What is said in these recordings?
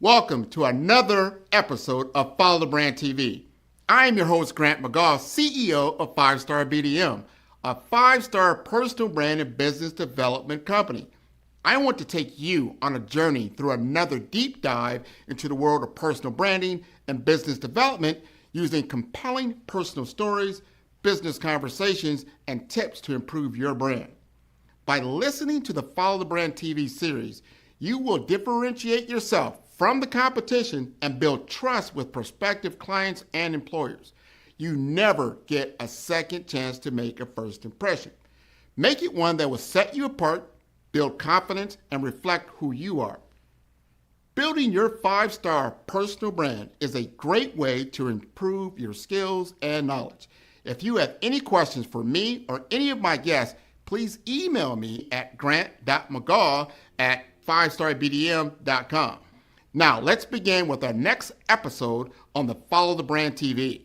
Welcome to another episode of Follow the Brand TV. I am your host, Grant McGaugh, CEO of 5-Star BDM, a 5-star personal brand and business development company. I want to take you on a journey through another deep dive into the world of personal branding and business development using compelling personal stories, business conversations, and tips to improve your brand. By listening to the Follow the Brand TV series, you will differentiate yourself from the competition and build trust with prospective clients and employers. You never get a second chance to make a first impression. Make it one that will set you apart, build confidence, and reflect who you are. Building your 5-star personal brand is a great way to improve your skills and knowledge. If you have any questions for me or any of my guests, please email me at grant.mcgaugh@5starbdm.com. Now, let's begin with our next episode on the Follow the Brand TV.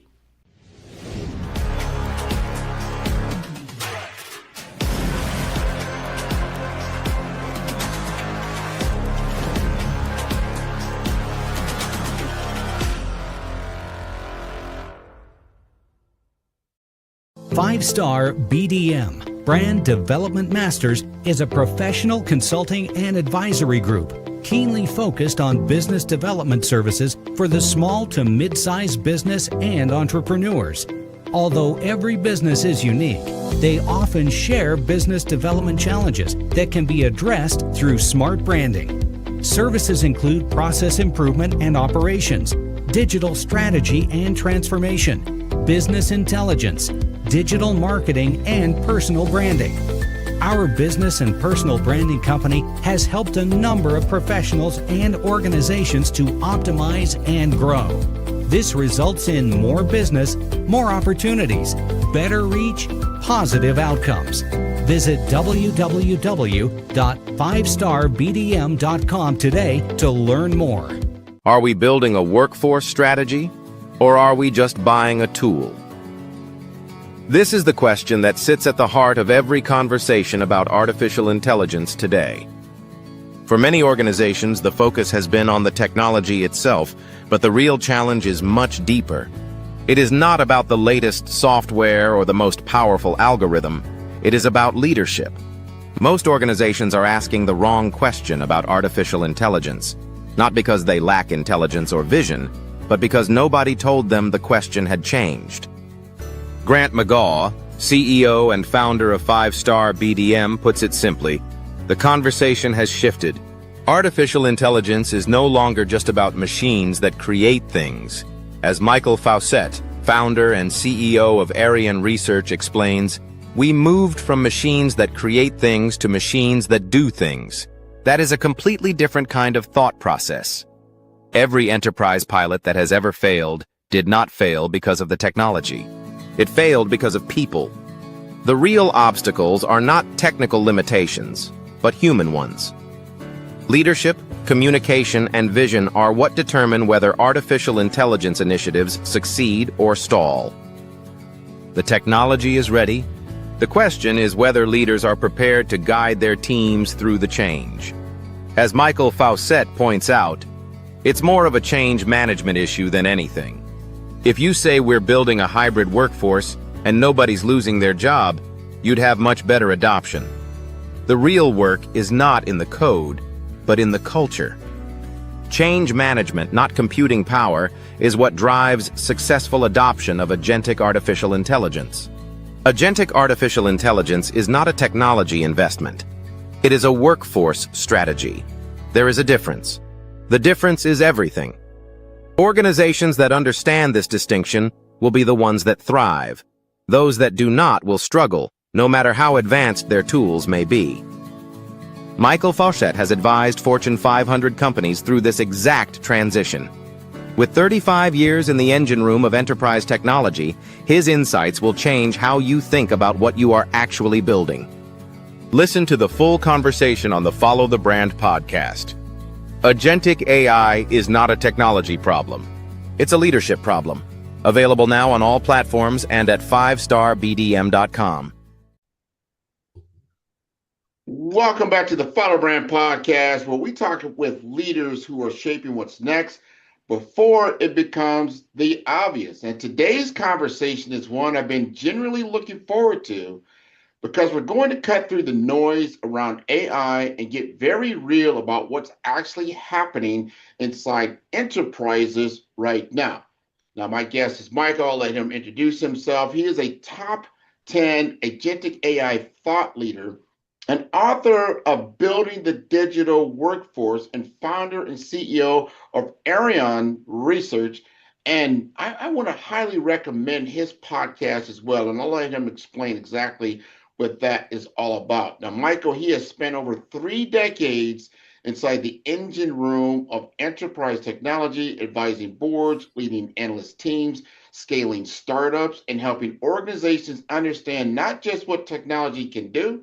Five-Star BDM, Brand Development Masters, is a professional consulting and advisory group keenly focused on business development services for the small to mid-sized business and entrepreneurs. Although every business is unique, they often share business development challenges that can be addressed through smart branding. Services include process improvement and operations, digital strategy and transformation, business intelligence, digital marketing, and personal branding. Our business and personal branding company has helped a number of professionals and organizations to optimize and grow. This results in more business, more opportunities, better reach, positive outcomes. Visit www.5starbdm.com today to learn more. Are we building a workforce strategy, or are we just buying a tool? This is the question that sits at the heart of every conversation about artificial intelligence today. For many organizations, the focus has been on the technology itself, but the real challenge is much deeper. It is not about the latest software or the most powerful algorithm. It is about leadership. Most organizations are asking the wrong question about artificial intelligence, not because they lack intelligence or vision, but because nobody told them the question had changed. Grant McGaugh, CEO and founder of 5-Star BDM, puts it simply: the conversation has shifted. Artificial intelligence is no longer just about machines that create things. As Michael Fauscette, founder and CEO of Ariane Research, explains, we moved from machines that create things to machines that do things. That is a completely different kind of thought process. Every enterprise pilot that has ever failed did not fail because of the technology. It failed because of people. The real obstacles are not technical limitations, but human ones. Leadership, communication, and vision are what determine whether artificial intelligence initiatives succeed or stall. The technology is ready. The question is whether leaders are prepared to guide their teams through the change. As Michael Fauscette points out, it's more of a change management issue than anything. If you say we're building a hybrid workforce and nobody's losing their job, you'd have much better adoption. The real work is not in the code, but in the culture. Change management, not computing power, is what drives successful adoption of agentic artificial intelligence. Agentic artificial intelligence is not a technology investment. It is a workforce strategy. There is a difference. The difference is everything. Organizations that understand this distinction will be the ones that thrive. Those that do not will struggle, no matter how advanced their tools may be. Michael Fauscette has advised Fortune 500 companies through this exact transition. With 35 years in the engine room of enterprise technology, his insights will change how you think about what you are actually building. Listen to the full conversation on the Follow the Brand podcast. Agentic AI is not a technology problem. It's a leadership problem. Available now on all platforms and at 5starbdm.com. Welcome back to the Follow Brand Podcast, where we talk with leaders who are shaping what's next before it becomes the obvious. And today's conversation is one I've been generally looking forward to because we're going to cut through the noise around AI and get very real about what's actually happening inside enterprises right now. Now, my guest is Michael. I'll let him introduce himself. He is a top 10 agentic AI thought leader, an author of Building the Digital Workforce, and founder and CEO of Ariane Research. And I want to highly recommend his podcast as well. And I'll let him explain exactly what that is all about. Now, Michael, he has spent over 3 decades inside the engine room of enterprise technology, advising boards, leading analyst teams, scaling startups, and helping organizations understand not just what technology can do,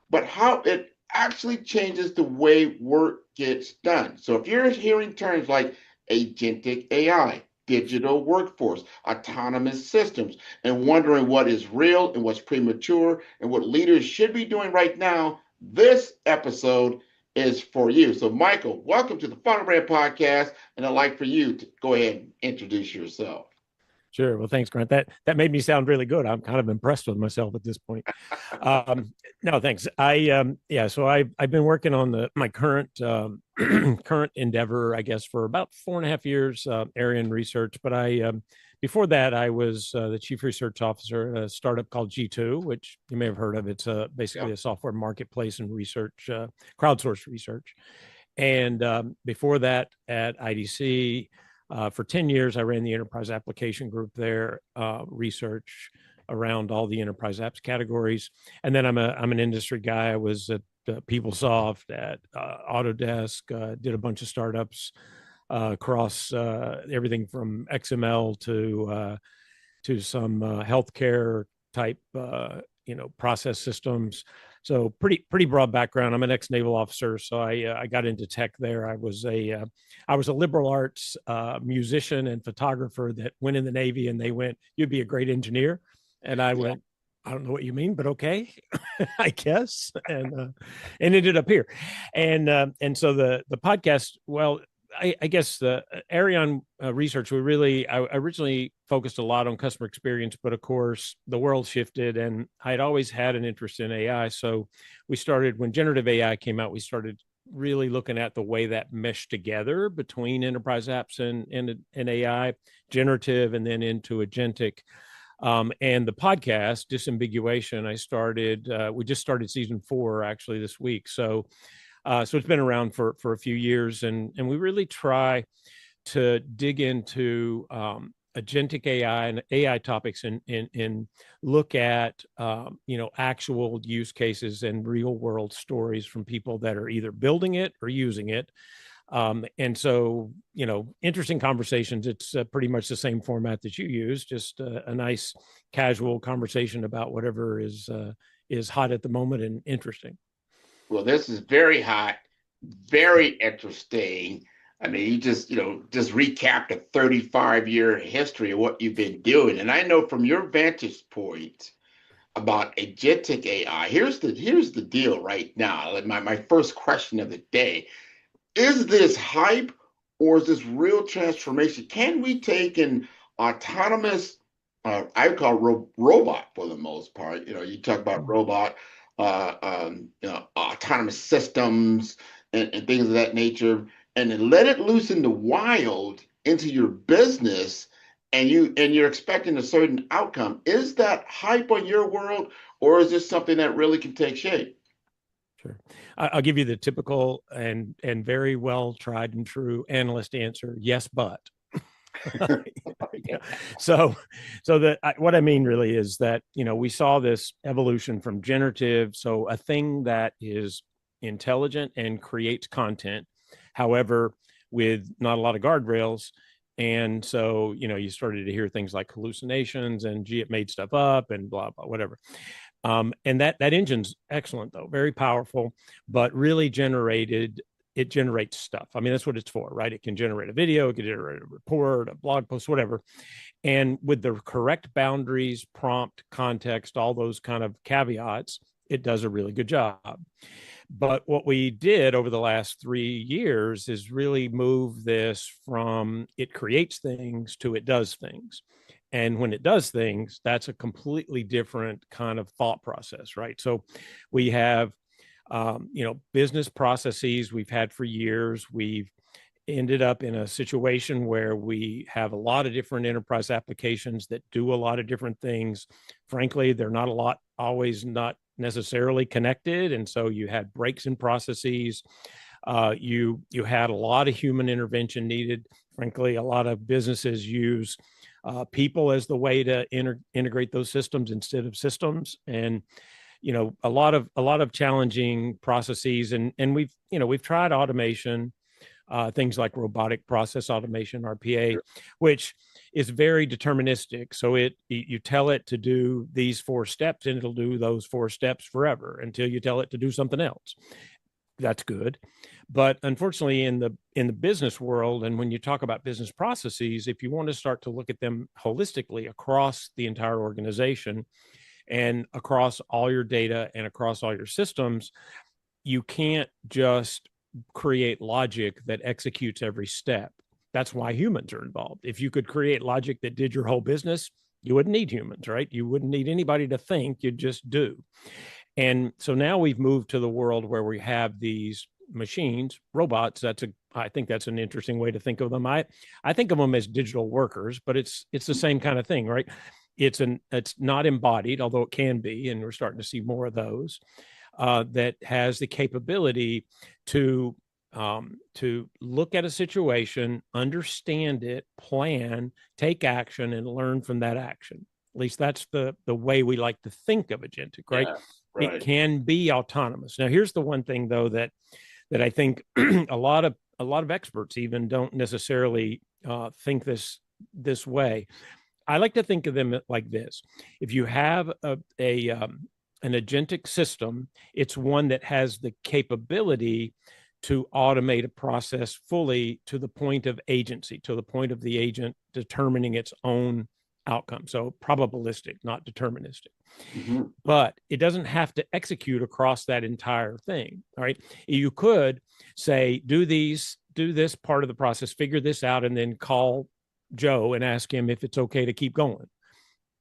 but how it actually changes the way work gets done. So if you're hearing terms like agentic AI, digital workforce, autonomous systems, and wondering what is real and what's premature and what leaders should be doing right now, this episode is for you. So Michael, welcome to the Follow Brand Podcast, and I'd like for you to go ahead and introduce yourself. Sure. Well, thanks, Grant. That made me sound really good. I'm kind of impressed with myself at this point. No, thanks. So I've been working on my current current endeavor, I guess, for about 4.5 years, Ariane Research. But before that, I was the chief research officer at a startup called G2, which you may have heard of. It's basically a software marketplace and research, crowdsourced research. And before that, at IDC. For 10 years, I ran the enterprise application group there, research around all the enterprise apps categories. And then I'm an industry guy. I was at PeopleSoft, at Autodesk, did a bunch of startups across everything from XML to some healthcare type, process systems. So pretty broad background. I'm an ex-naval officer, so I got into tech there. I was a liberal arts musician and photographer that went in the Navy, and they went, "You'd be a great engineer," and I went, "I don't know what you mean, but okay, I guess," and ended up here, and so the podcast, well, I guess the Ariane Research, I originally focused a lot on customer experience, but of course the world shifted and I'd always had an interest in AI. So when generative AI came out, we started really looking at the way that meshed together between enterprise apps and AI, generative, and then into agentic. And the podcast, Disambiguation, we just started season 4 actually this week. So it's been around for a few years, and we really try to dig into agentic AI and AI topics and look at actual use cases and real world stories from people that are either building it or using it. And so, interesting conversations. It's pretty much the same format that you use, just a nice casual conversation about whatever is hot at the moment and interesting. Well, this is very hot, very interesting. I mean, you just recapped a 35-year history of what you've been doing. And I know from your vantage point about agentic AI, here's the deal right now. Like my first question of the day, is this hype or is this real transformation? Can we take an autonomous, I would call robot for the most part, you talk about robot, autonomous systems and things of that nature, and then let it loose in the wild into your business, and you're expecting a certain outcome. Is that hype on your world, or is this something that really can take shape? Sure. I'll give you the typical and very well tried and true analyst answer: yes, but. So what I mean really is that, we saw this evolution from generative. So a thing that is intelligent and creates content, however, with not a lot of guardrails. And so, you started to hear things like hallucinations and it made stuff up and blah, blah, whatever. And that engine's excellent though, very powerful, but really it generates stuff. I mean, that's what it's for, right? It can generate a video, it can generate a report, a blog post, whatever. And with the correct boundaries, prompt, context, all those kind of caveats, it does a really good job. But what we did over the last 3 years is really move this from it creates things to it does things. And when it does things, that's a completely different kind of thought process, right? So we have, business processes we've had for years. We've ended up in a situation where we have a lot of different enterprise applications that do a lot of different things. Frankly, they're not a lot, always not necessarily connected. And so you had breaks in processes. You had a lot of human intervention needed. Frankly, a lot of businesses use people as the way to integrate those systems instead of systems. And a lot of challenging processes. And we've tried automation. Things like robotic process automation, RPA, sure, which is very deterministic. So you tell it to do these 4 steps and it'll do those 4 steps forever until you tell it to do something else. That's good. But unfortunately, in the business world, and when you talk about business processes, if you want to start to look at them holistically across the entire organization and across all your data and across all your systems, you can't just create logic that executes every step. That's why humans are involved. If you could create logic that did your whole business, you wouldn't need humans, right? You wouldn't need anybody to think, you'd just do. And so now we've moved to the world where we have these machines, robots. I think that's an interesting way to think of them. I think of them as digital workers, but it's the same kind of thing, right? It's not embodied, although it can be, and we're starting to see more of those. That has the capability to look at a situation, understand it, plan, take action, and learn from that action. At least that's the way we like to think of Agentic, right? Yeah, right. It can be autonomous. Now, here's the one thing, though, that I think a lot of experts even don't necessarily think this way. I like to think of them like this: if you have an agentic system, it's one that has the capability to automate a process fully to the point of agency, to the point of the agent determining its own outcome. So probabilistic, not deterministic. Mm-hmm. But it doesn't have to execute across that entire thing. All right. You could say, do this part of the process, figure this out, and then call Joe and ask him if it's okay to keep going.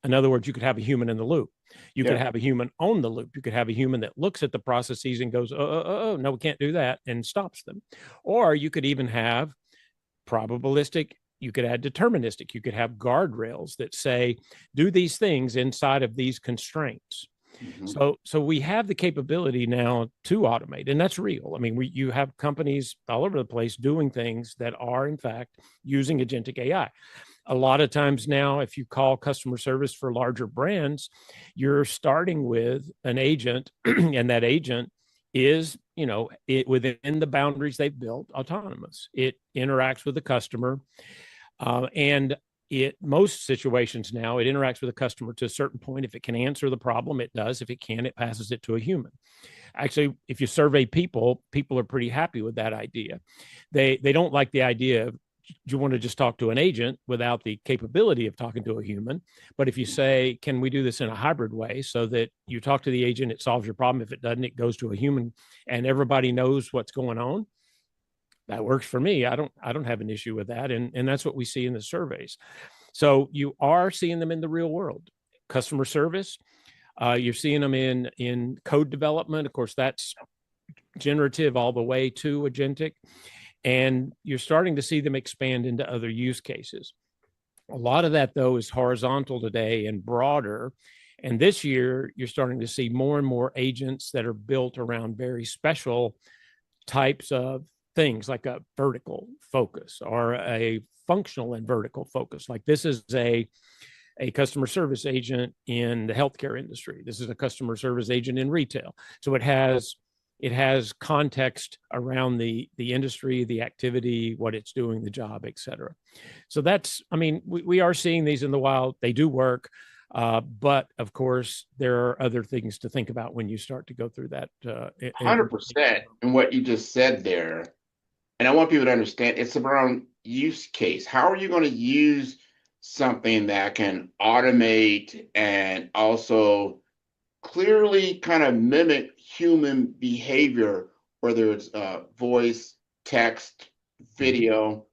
In other words, you could have a human in the loop. You could have a human on the loop. You could have a human that looks at the processes and goes, oh, no, we can't do that, and stops them. Or you could even have probabilistic. You could add deterministic. You could have guardrails that say, do these things inside of these constraints. Mm-hmm. So we have the capability now to automate, and that's real. I mean, you have companies all over the place doing things that are, in fact, using agentic AI. A lot of times now, if you call customer service for larger brands, you're starting with an agent, and that agent is, within the boundaries they've built, autonomous. It interacts with the customer, and most situations now, it interacts with the customer to a certain point. If it can answer the problem, it does. If it can, it passes it to a human. Actually, if you survey people are pretty happy with that idea. They don't like the idea of, you want to just talk to an agent without the capability of talking to a human. But if you say, can we do this in a hybrid way so that you talk to the agent, it solves your problem. If it doesn't, it goes to a human and everybody knows what's going on. That works for me. I don't have an issue with that. And that's what we see in the surveys. So you are seeing them in the real world. Customer service, you're seeing them in code development. Of course, that's generative all the way to agentic. And you're starting to see them expand into other use cases. A lot of that, though, is horizontal today and broader. And this year, you're starting to see more and more agents that are built around very special types of things, like a vertical focus or a functional and vertical focus. Like this is a customer service agent in the healthcare industry. This is a customer service agent in retail. So it has context around the industry, the activity, what it's doing, the job, et cetera. So we are seeing these in the wild. They do work. But of course, there are other things to think about when you start to go through that. 100%. And what you just said there, and I want people to understand, it's around use case. How are you going to use something that can automate and also clearly kind of mimic human behavior, whether it's voice, text, video.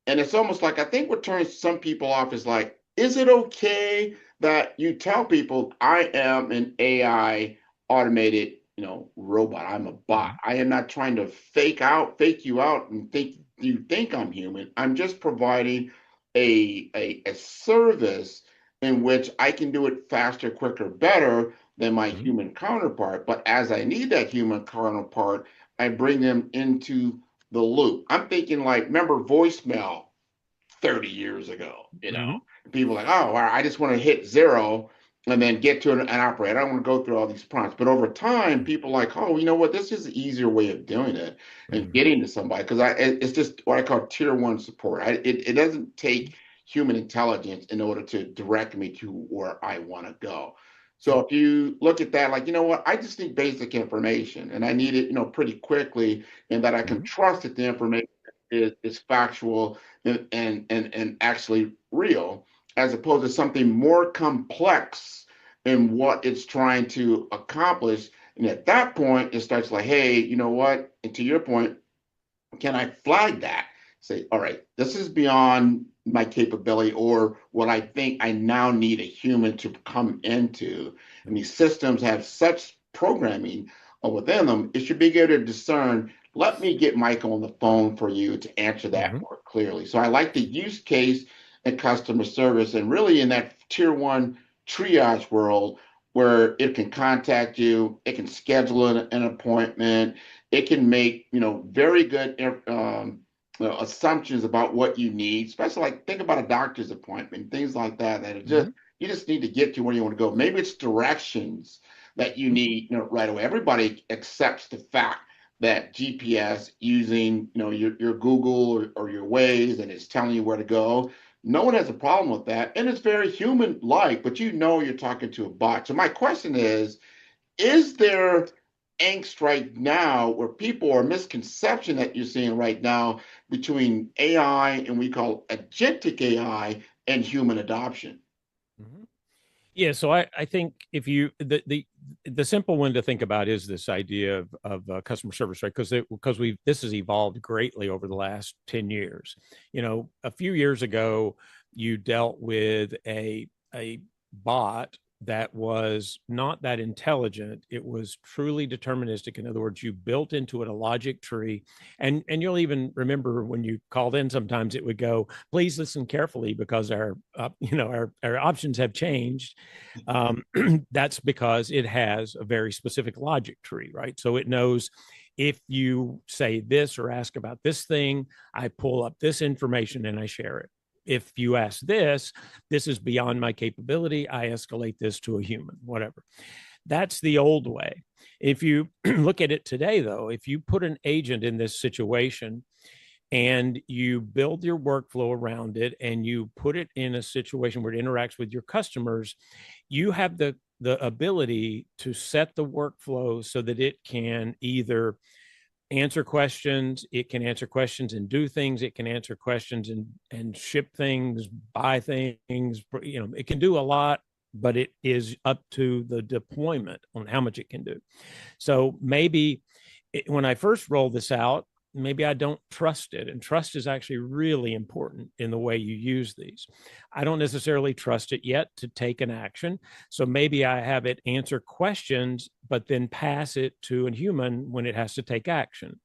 And it's almost like, I think what turns some people off is like, is it okay that you tell people I am an AI automated, robot? I'm a bot. I am not trying to fake you out and think you think I'm human. I'm just providing a service in which I can do it faster, quicker, better than my human counterpart. But as I need that human counterpart, I bring them into the loop. I'm thinking like, remember voicemail 30 years ago, people are like, oh, I just want to hit zero and then get to an operator. I don't want to go through all these prompts. But over time, people are like, oh, you know what? This is an easier way of doing it and getting to somebody, because it's just what I call tier one support. It doesn't take human intelligence in order to direct me to where I want to go. So if you look at that, like, you know what, I just need basic information and I need it, pretty quickly, and that I can trust that the information is factual and actually real, as opposed to something more complex in what it's trying to accomplish. And at that point, it starts like, hey, you know what? And to your point, can I flag that? Say, all right, this is beyond my capability or what I think I now need a human to come into. And these systems have such programming within them, it should be able to discern, let me get Michael on the phone for you to answer that more clearly. So I like the use case in customer service, and really in that tier one triage world where it can contact you, it can schedule an appointment, it can make, very good assumptions about what you need, especially like think about a doctor's appointment, things like that, that you just need to get to where you want to go. Maybe it's directions that you need, right away. Everybody accepts the fact that GPS using, your Google or your Waze, and it's telling you where to go. No one has a problem with that. And it's very human-like, but you're talking to a bot. So my question is there angst right now where people, or misconception that you're seeing right now between AI and we call agentic AI and human adoption? Yeah, so I think if you the simple one to think about is this idea of customer service, right? Because this has evolved greatly over the last 10 years. A few years ago, you dealt with a bot that was not that intelligent. It was truly deterministic. In other words, you built into it a logic tree. And you'll even remember when you called in, sometimes it would go, please listen carefully because our options have changed. That's because it has a very specific logic tree, right? So it knows if you say this or ask about this thing, I pull up this information and I share it. If you ask this is beyond my capability, I escalate this to a human, whatever. That's the old way. If you look at it today, though, if you put an agent in this situation and you build your workflow around it and you put it in a situation where it interacts with your customers, you have the ability to set the workflow so that it can either answer questions, it can answer questions and do things, it can answer questions and ship things, buy things, it can do a lot, but it is up to the deployment on how much it can do. So maybe when I first rolled this out, maybe I don't trust it. And trust is actually really important in the way you use these. I don't necessarily trust it yet to take an action. So maybe I have it answer questions, but then pass it to a human when it has to take action.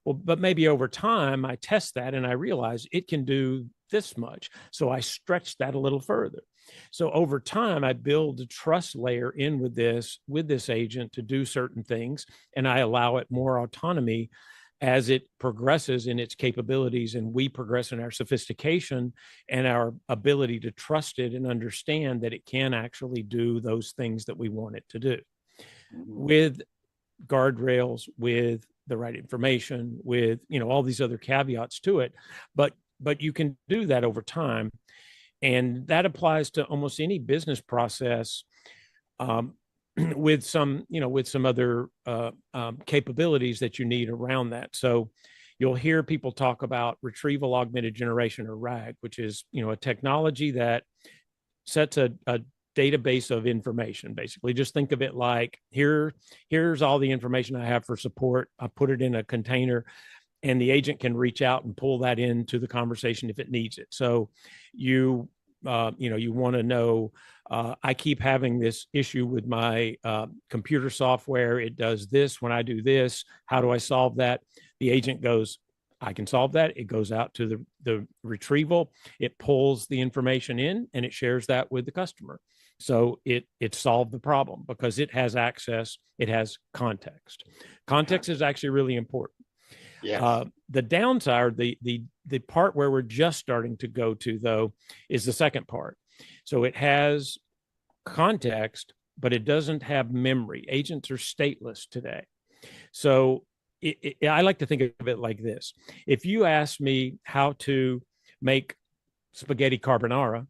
Well, but maybe over time, I test that and I realize it can do this much. So I stretch that a little further. So over time, I build a trust layer in with this agent to do certain things, and I allow it more autonomy as it progresses in its capabilities, and we progress in our sophistication and our ability to trust it and understand that it can actually do those things that we want it to do, with guardrails, with the right information, with all these other caveats to it. But you can do that over time, and that applies to almost any business process. With some other capabilities that you need around that. So you'll hear people talk about retrieval augmented generation, or RAG, which is, a technology that sets a database of information. Basically, just think of it like here's all the information I have for support. I put it in a container, and the agent can reach out and pull that into the conversation if it needs it. So you want to know, I keep having this issue with my computer software. It does this when I do this. How do I solve that? The agent goes, I can solve that. It goes out to the retrieval. It pulls the information in and it shares that with the customer. So it solved the problem because it has access. It has context. Context is actually really important. Yes. The downside, the part where we're just starting to go to, though, is the second part. So it has context, but it doesn't have memory. Agents are stateless today. So I like to think of it like this. If you ask me how to make spaghetti carbonara,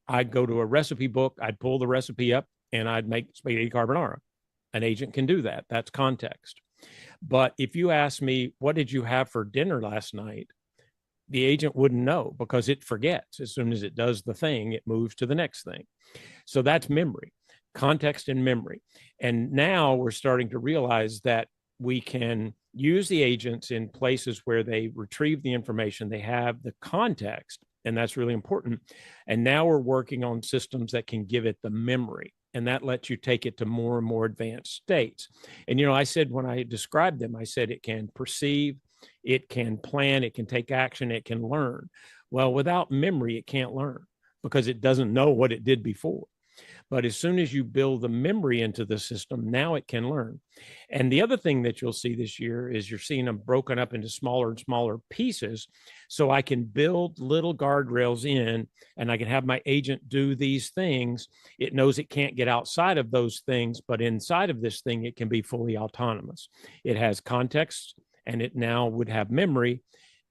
I'd go to a recipe book, I'd pull the recipe up, and I'd make spaghetti carbonara. An agent can do that. That's context. But if you ask me, what did you have for dinner last night? The agent wouldn't know because it forgets. As soon as it does the thing, it moves to the next thing. So that's memory, context and memory. And now we're starting to realize that we can use the agents in places where they retrieve the information, they have the context, and that's really important. And now we're working on systems that can give it the memory. And that lets you take it to more and more advanced states. And, I said when I described them, I said it can perceive, it can plan, it can take action, it can learn. Well, without memory, it can't learn because it doesn't know what it did before. But as soon as you build the memory into the system, now it can learn. And the other thing that you'll see this year is you're seeing them broken up into smaller and smaller pieces. So I can build little guardrails in, and I can have my agent do these things. It knows it can't get outside of those things, but inside of this thing, it can be fully autonomous. It has context, and it now would have memory,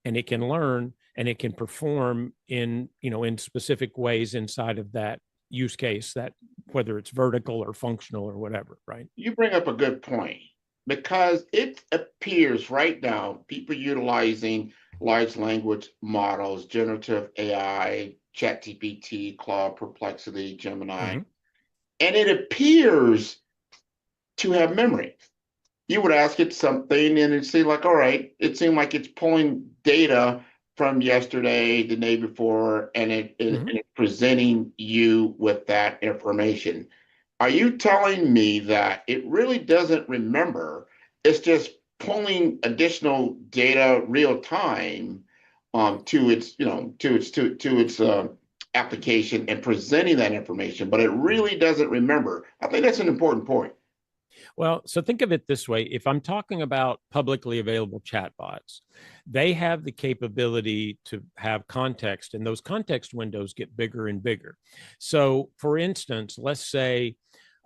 and it can learn, and it can perform in specific ways inside of that use case, that whether it's vertical or functional or whatever, right? You bring up a good point because it appears right now people utilizing large language models, generative AI, ChatGPT, Claude, Perplexity, Gemini, and it appears to have memory. You would ask it something and it'd say like, all right, it seemed like it's pulling data from yesterday, the day before, and it's presenting you with that information. Are you telling me that it really doesn't remember? It's just pulling additional data real time to its application and presenting that information, but it really doesn't remember. I think that's an important point. Well, so think of it this way. If I'm talking about publicly available chatbots, they have the capability to have context, and those context windows get bigger and bigger. So for instance, let's say,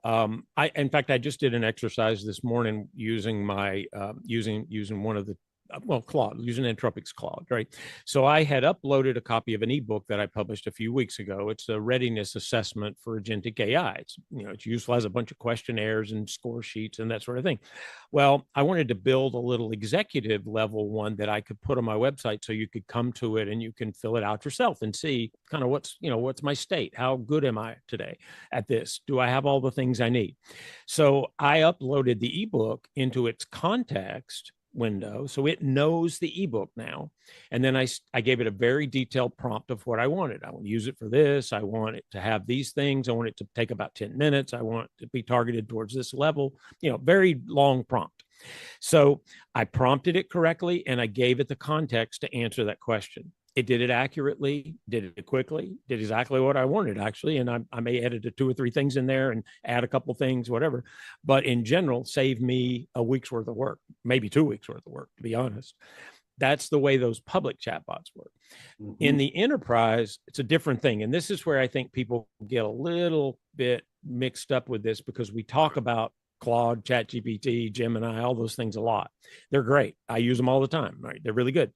in fact, I just did an exercise this morning using my, using one of the, Claude, using Entropic's Claude, right? So I had uploaded a copy of an ebook that I published a few weeks ago. It's a readiness assessment for agentic AI. It's useful as a bunch of questionnaires and score sheets and that sort of thing. Well, I wanted to build a little executive level one that I could put on my website so you could come to it and you can fill it out yourself and see kind of what's my state? How good am I today at this? Do I have all the things I need? So I uploaded the ebook into its context window, so it knows the ebook now. And then I gave it a very detailed prompt of what I wanted. I want to use it for this. I want it to have these things. I want it to take about 10 minutes. I want it to be targeted towards this level, very long prompt. So I prompted it correctly and I gave it the context to answer that question. It did it accurately, did it quickly, did exactly what I wanted, actually. And I may edit 2 or 3 things in there and add a couple things, whatever. But in general, save me a week's worth of work, maybe 2 weeks worth of work, to be honest. That's the way those public chatbots work. In the enterprise, it's a different thing. And this is where I think people get a little bit mixed up with this because we talk about Claude, ChatGPT, Gemini, all those things a lot. They're great. I use them all the time, right? They're really good.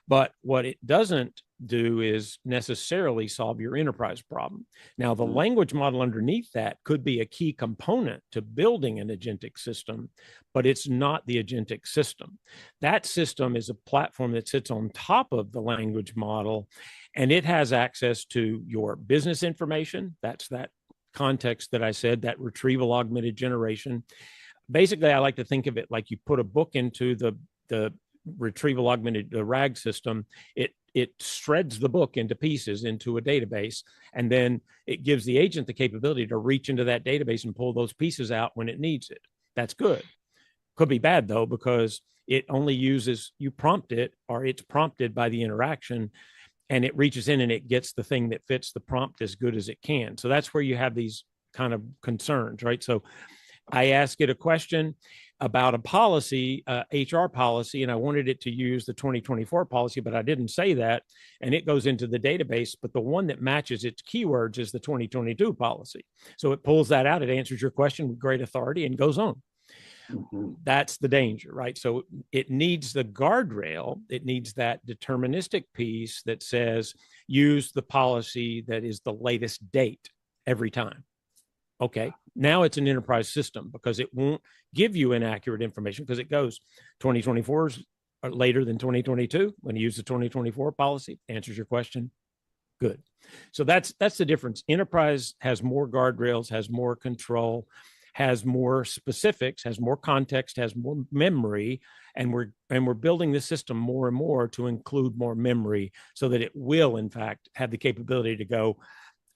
But what it doesn't do is necessarily solve your enterprise problem. Now, the language model underneath that could be a key component to building an agentic system, but it's not the agentic system. That system is a platform that sits on top of the language model, and it has access to your business information. That's that context that I said, that retrieval augmented generation. Basically, I like to think of it like you put a book into the retrieval augmented RAG system. It shreds the book into pieces into a database, and then it gives the agent the capability to reach into that database and pull those pieces out when it needs it. That's good. Could be bad though, because it only uses, you prompt it, or it's prompted by the interaction, and it reaches in and it gets the thing that fits the prompt as good as it can. So that's where you have these kind of concerns, right? So I ask it a question about a policy, HR policy, and I wanted it to use the 2024 policy, but I didn't say that. And it goes into the database, but the one that matches its keywords is the 2022 policy. So it pulls that out, it answers your question with great authority and goes on. That's the danger, right? So it needs the guardrail. It needs that deterministic piece that says, use the policy that is the latest date every time. Okay, now it's an enterprise system because it won't give you inaccurate information because it goes 2024 is later than 2022. When you use the 2024 policy, answers your question. Good. So that's the difference. Enterprise has more guardrails, has more control, has more specifics, has more context, has more memory, and we're building the system more and more to include more memory so that it will, in fact, have the capability to go,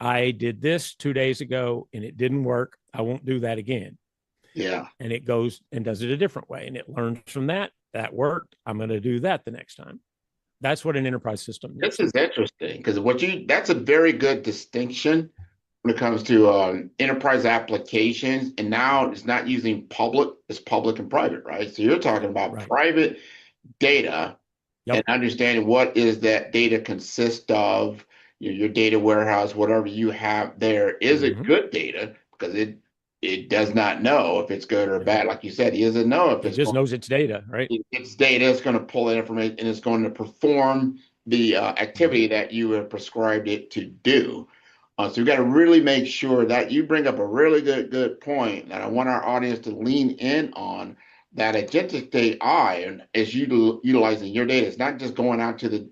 I did this 2 days ago and it didn't work. I won't do that again. Yeah. And it goes and does it a different way. And it learns from that. That worked. I'm going to do that the next time. That's what an enterprise system is. This is interesting because that's a very good distinction when it comes to enterprise applications. And now it's not using public, it's public and private, right? So you're talking about private data and understanding what is that data consist of. Your data warehouse, whatever you have there, is it good data? Because it does not know if it's good or bad. Like you said, it doesn't know if it just knows it's data, right? It's data. It's going to pull that information and it's going to perform the activity that you have prescribed it to do. So you've got to really make sure that you bring up a really good point that I want our audience to lean in on. That agentic AI and is utilizing your data. It's not just going out to the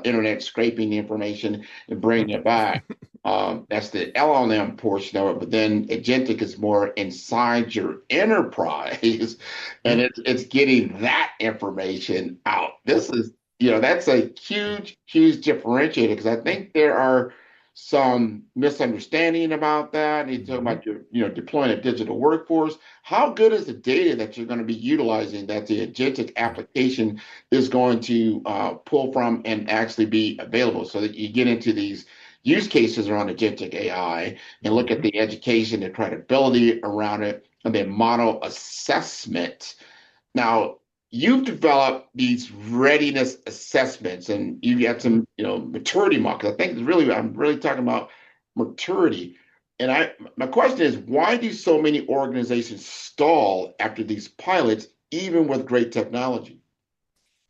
internet, scraping the information and bringing it back. That's the LLM portion of it, but then agentic is more inside your enterprise, and it's getting that information out. This is, that's a huge differentiator because I think there are some misunderstanding about that. You talk about your, deploying a digital workforce. How good is the data that you're going to be utilizing that the agentic application is going to pull from and actually be available so that you get into these use cases around agentic AI and look at the education and credibility around it and then model assessment. Now, you've developed these readiness assessments and you got some, maturity markers. I think I'm really talking about maturity. And my question is, why do so many organizations stall after these pilots, even with great technology?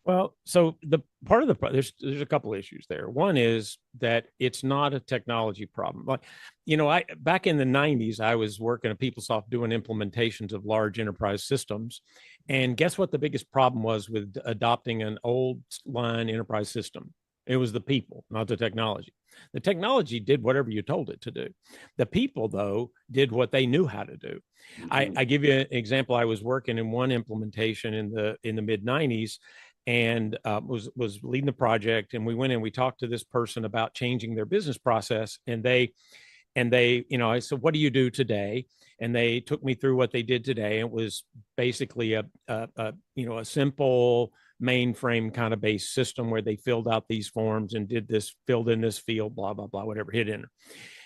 Well, so there's a couple issues there. One is that it's not a technology problem. Like, back in the 90s, I was working at PeopleSoft doing implementations of large enterprise systems. And guess what the biggest problem was with adopting an old line enterprise system? It was the people, not the technology. The technology did whatever you told it to do. The people, though, did what they knew how to do. I give you an example. I was working in one implementation in the mid 90s. And was leading the project, and we went in. We talked to this person about changing their business process, and they, I said, "What do you do today?" And they took me through what they did today. It was basically a simple mainframe kind of based system where they filled out these forms and did this, filled in this field, blah blah blah, whatever, hit enter.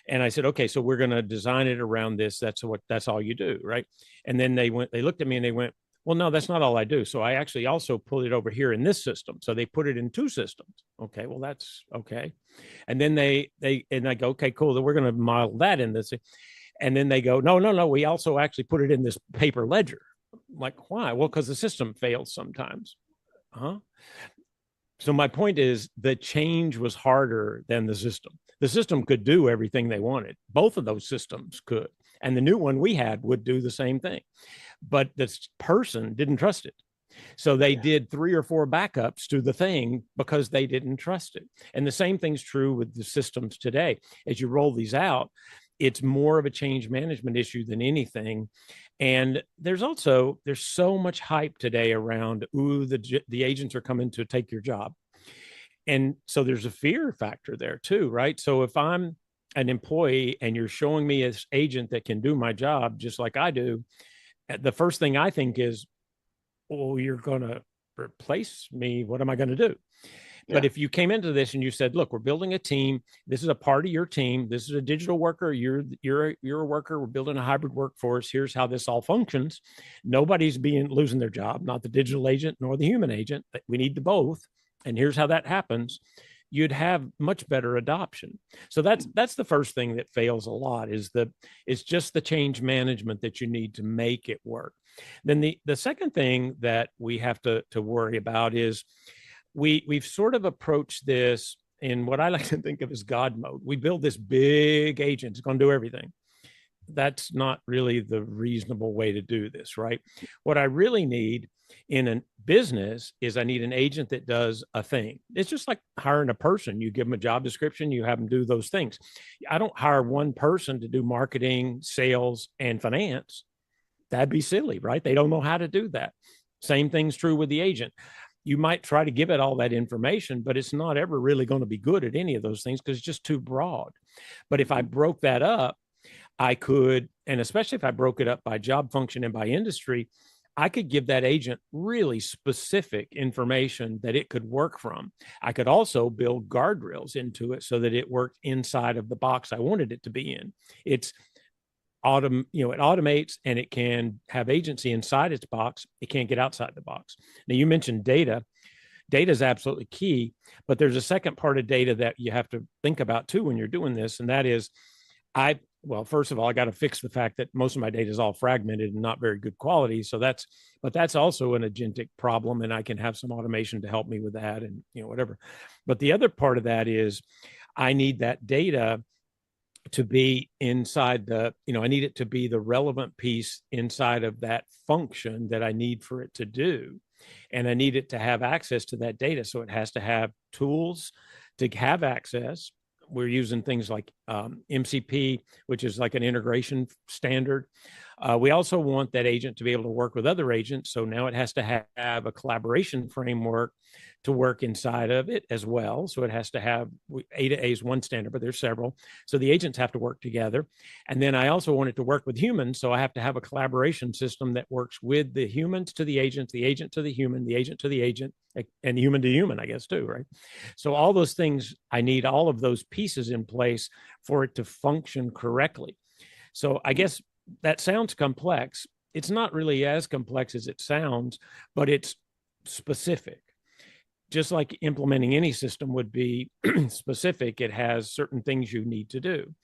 And I said, "Okay, so we're going to design it around this. That's all you do, right?" And then they looked at me and they went, "Well, no, that's not all I do. So I actually also put it over here in this system." So they put it in two systems. Okay, well, that's okay. And then I go, "Okay, cool. Then we're going to model that in this." And then they go, no, we also actually put it in this paper ledger. I'm like, why? Well, because the system fails sometimes. So my point is the change was harder than the system. The system could do everything they wanted. Both of those systems could. And the new one we had would do the same thing. But this person didn't trust it. So they did 3 or 4 backups to the thing because they didn't trust it. And the same thing's true with the systems today. As you roll these out, it's more of a change management issue than anything. And there's so much hype today around, ooh, the agents are coming to take your job. And so there's a fear factor there too, right? So if I'm an employee and you're showing me an agent that can do my job just like I do, the first thing I think is, oh, you're going to replace me. What am I going to do? Yeah. But if you came into this and you said, look, we're building a team. This is a part of your team. This is a digital worker. You're a worker. We're building a hybrid workforce. Here's how this all functions. Nobody's losing their job, not the digital agent nor the human agent. We need the both. And here's how that happens. You'd have much better adoption. So that's the first thing that fails a lot is just the change management that you need to make it work. Then the second thing that we have to worry about is we've sort of approached this in what I like to think of as God mode. We build this big agent, it's going to do everything. That's not really the reasonable way to do this, right? What I really need in a business is I need an agent that does a thing. It's just like hiring a person. You give them a job description, you have them do those things. I don't hire one person to do marketing, sales, and finance. That'd be silly, right? They don't know how to do that. Same thing's true with the agent. You might try to give it all that information, but it's not ever really going to be good at any of those things because it's just too broad. But if I broke that up, I could, and especially if I broke it up by job function and by industry, I could give that agent really specific information that it could work from. I could also build guardrails into it so that it worked inside of the box I wanted it to be in. It automates and it can have agency inside its box. It can't get outside the box. Now, you mentioned data. Data is absolutely key, but there's a second part of data that you have to think about too when you're doing this, and that is first of all, I got to fix the fact that most of my data is all fragmented and not very good quality. So that's also an agentic problem, and I can have some automation to help me with that and whatever. But the other part of that is I need that data to be inside I need it to be the relevant piece inside of that function that I need for it to do. And I need it to have access to that data. So it has to have tools to have access. We're using things like MCP, which is like an integration standard. We also want that agent to be able to work with other agents. So now it has to have a collaboration framework to work inside of it as well. So it has to have, A to A is one standard, but there's several. So the agents have to work together. And then I also want it to work with humans. So I have to have a collaboration system that works with the humans to the agent to the human, the agent to the agent, and human to human, I guess, too, right? So all those things, I need all of those pieces in place for it to function correctly. So I guess that sounds complex. It's not really as complex as it sounds, but it's specific. Just like implementing any system would be specific, it has certain things you need to do.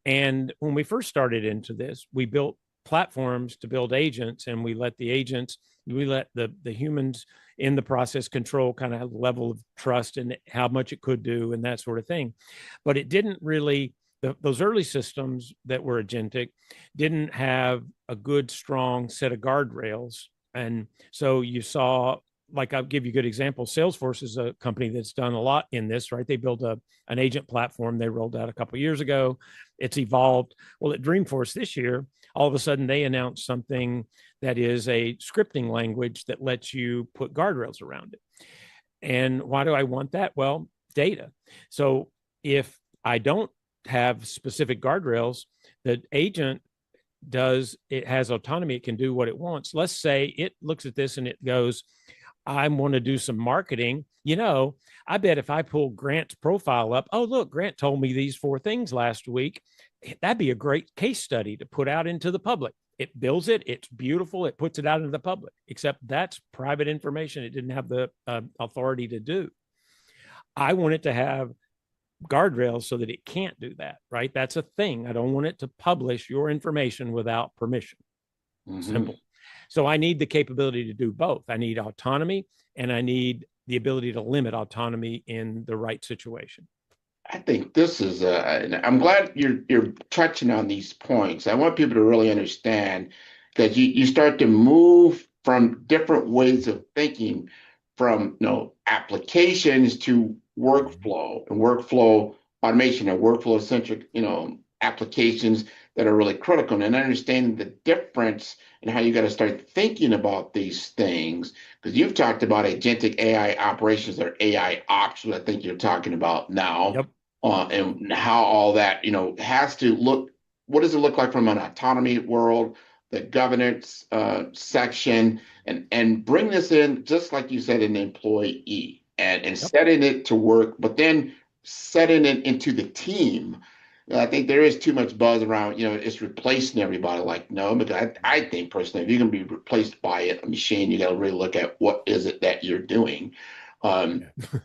And when we first started into this, we built platforms to build agents, and we let the humans in the process control kind of level of trust and how much it could do and that sort of thing. But it didn't really, those early systems that were agentic didn't have a good, strong set of guardrails. And so you saw, like, I'll give you a good example. Salesforce is a company that's done a lot in this, right? They built an agent platform they rolled out a couple of years ago. It's evolved. Well, at Dreamforce this year, all of a sudden they announced something that is a scripting language that lets you put guardrails around it. And why do I want that? Well, data. So if I don't have specific guardrails, the agent it has autonomy. It can do what it wants. Let's say it looks at this and it goes, I want to do some marketing. I bet if I pull Grant's profile up, oh, look, Grant told me these 4 things last week. That'd be a great case study to put out into the public. It builds it. It's beautiful. It puts it out into the public, except that's private information. It didn't have the authority to do. I want it to have guardrails so that it can't do that, right? That's a thing. I don't want it to publish your information without permission. Mm-hmm. Simple. So I need the capability to do both. I need autonomy, and I need the ability to limit autonomy in the right situation. I think this is, I'm glad you're touching on these points. I want people to really understand that you start to move from different ways of thinking, from applications to workflow and workflow automation and workflow centric applications that are really critical, and understanding the difference and how you got to start thinking about these things. Because you've talked about agentic AI operations or AI ops, what I think you're talking about now, Yep. and how all that has to look. What does it look like from an autonomy world, the governance section, and bring this in just like you said, an employee, and Yep. setting it to work, but then setting it into the team. I think there is too much buzz around, it's replacing everybody. Like, no, because I think personally, if you're going to be replaced by a machine, you got to really look at what is it that you're doing. Yeah.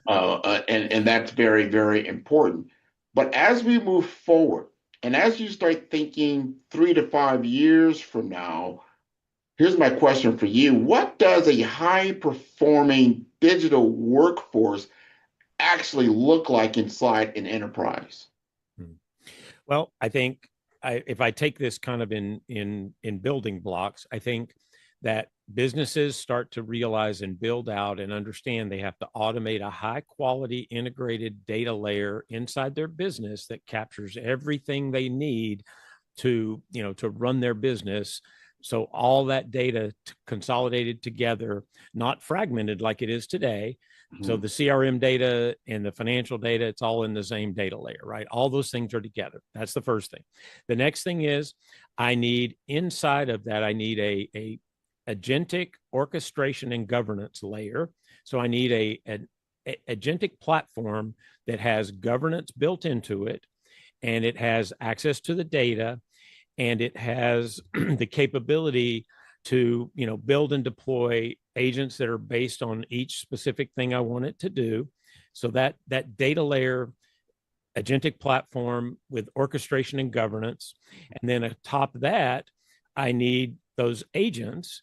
And that's very, very important. But as we move forward, and as you start thinking 3 to 5 years from now, here's my question for you. What does a high performing digital workforce actually look like inside an enterprise? Well, I think if I take this kind of in building blocks, I think that businesses start to realize and build out and understand they have to automate a high quality integrated data layer inside their business that captures everything they need to run their business. So all that data consolidated together, not fragmented like it is today. So the CRM data and the financial data, it's all in the same data layer, right? All those things are together. That's the first thing. The next thing is I need inside of that, I need a agentic orchestration and governance layer. So I need an agentic platform that has governance built into it, and it has access to the data, and it has the capability to build and deploy agents that are based on each specific thing I want it to do. So that data layer, agentic platform with orchestration and governance, and then atop that, I need those agents,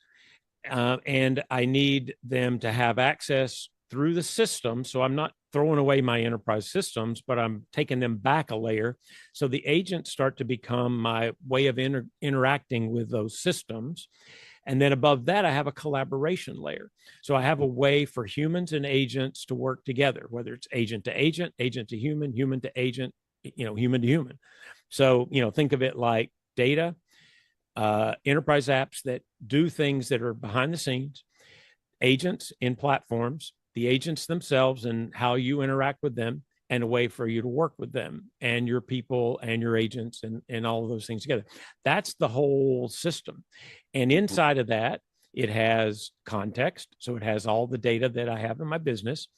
and I need them to have access through the system. So I'm not throwing away my enterprise systems, but I'm taking them back a layer. So the agents start to become my way of interacting with those systems. And then above that, I have a collaboration layer. So I have a way for humans and agents to work together, whether it's agent to agent, agent to human, human to agent, human to human. So, think of it like data, enterprise apps that do things that are behind the scenes, agents in platforms, the agents themselves and how you interact with them, and a way for you to work with them and your people and your agents and all of those things together. That's the whole system. And inside of that, it has context. So it has all the data that I have in my business.